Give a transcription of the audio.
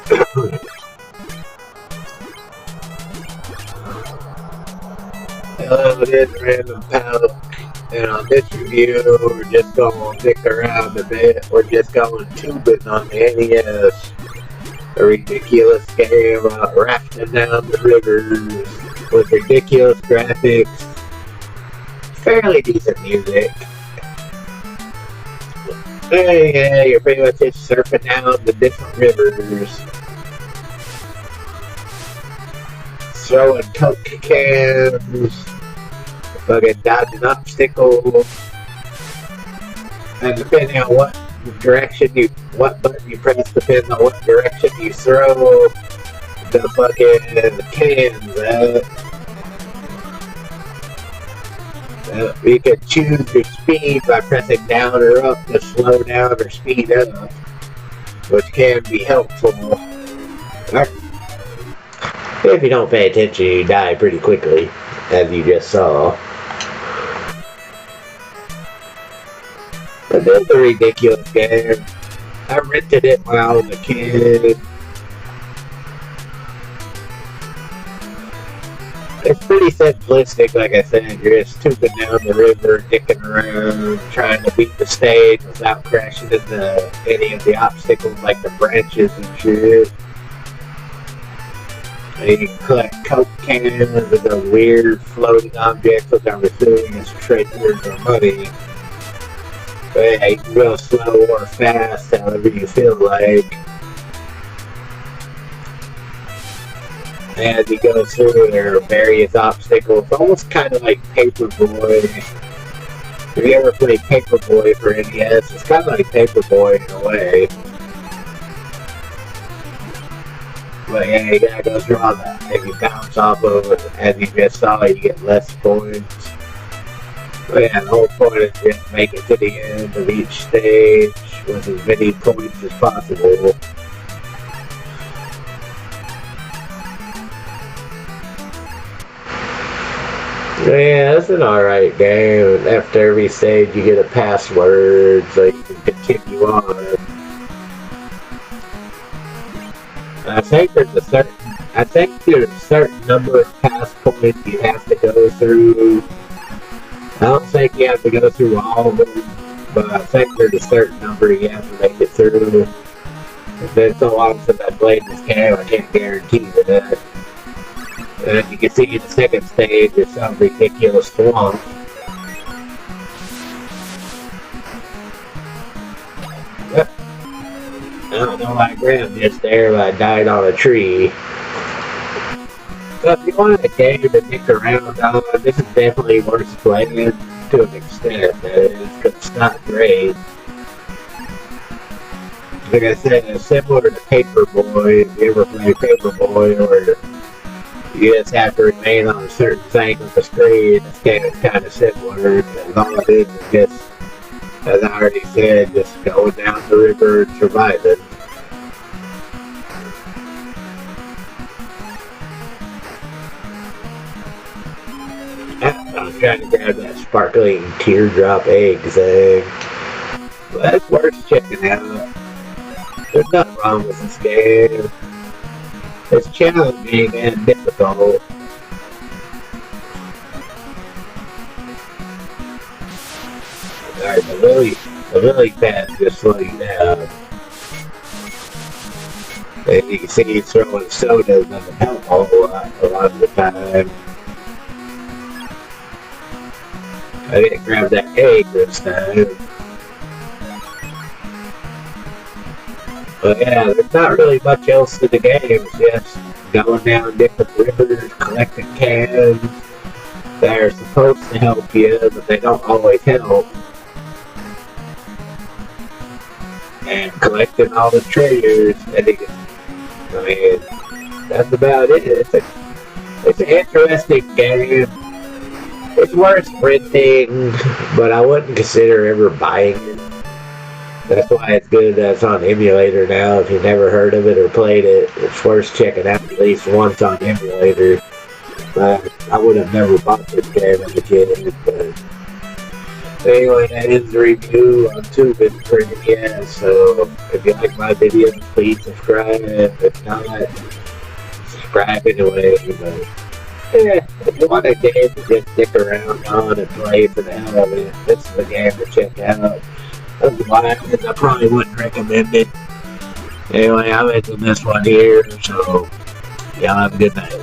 Hello, this is Random Pal, and on this review, we're just going to dick around a bit. We're just going TOOBIN on the NES. A ridiculous game about rafting down the rivers with ridiculous graphics, fairly decent music. Yeah, you're pretty much just surfing down the different rivers, throwing Coke cans, fucking dodging obstacles, and depending on what button you press, depends on what direction you throw the fucking cans at. You can choose your speed by pressing down or up to slow down or speed up, which can be helpful. If you don't pay attention, you die pretty quickly, as you just saw. But it's a ridiculous game. I rented it when I was a kid. It's pretty simplistic, like I said. You're just tubing down the river, dicking around, trying to beat the stage without crashing into any of the obstacles like the branches and shit. And you can collect Coke cans and the weird floating objects, which I'm assuming is treasures or money. But yeah, you can go slow or fast, however you feel like. As you go through, there are various obstacles, almost kind of like Paperboy. If you ever played Paperboy for NES, it's kind of like Paperboy in a way. But yeah, you gotta go through all that. If you bounce off of it, as you just saw, you get less points. But yeah, the whole point is just make it to the end of each stage with as many points as possible. Yeah, it's an alright game. After every stage you get a password so you can continue on. I think there's a certain number of pass points you have to go through. I don't think you have to go through all of them, but I think there's a certain number you have to make it through. It's been so long since I played this game, I can't guarantee that. And as you can see in the second stage, there's some ridiculous swamp. Yep. I don't know why I grabbed this there, but I died on a tree. So if you want a game to dick around on, this is definitely worth playing to an extent, that is, because it's not great. Like I said, it's similar to Paperboy. If you ever play Paperboy, or you just have to remain on a certain thing on the screen, this game is kind of similar. And all it is just, as I already said, just going down the river and surviving. I'm trying to grab that sparkling teardrop egg thing. Well, that's worth checking out. There's nothing wrong with this game. It's challenging and difficult. Alright, the lily pad just slow you down. And you can see he's throwing sodas doesn't help a whole lot a lot of the time. I didn't grab that egg this time. But yeah, there's not really much else to the game. It's just going down different rivers, collecting cans that are supposed to help you, but they don't always help. And collecting all the treasures. I mean, that's about it. It's an interesting game. It's worth renting, but I wouldn't consider ever buying it. That's why it's good that it's on emulator now. If you've never heard of it or played it, it's worth checking out at least once on emulator. But I would have never bought this game as a kid, but Anyway, that is the review on TOOBIN for you. So, if you like my video, please subscribe. If not, subscribe anyway. But, yeah, if you want a game to just stick around on and play for the hell of it, this is the game to check out. Otherwise, I probably wouldn't recommend it. Anyway, I'm into this one here, so y'all have a good night.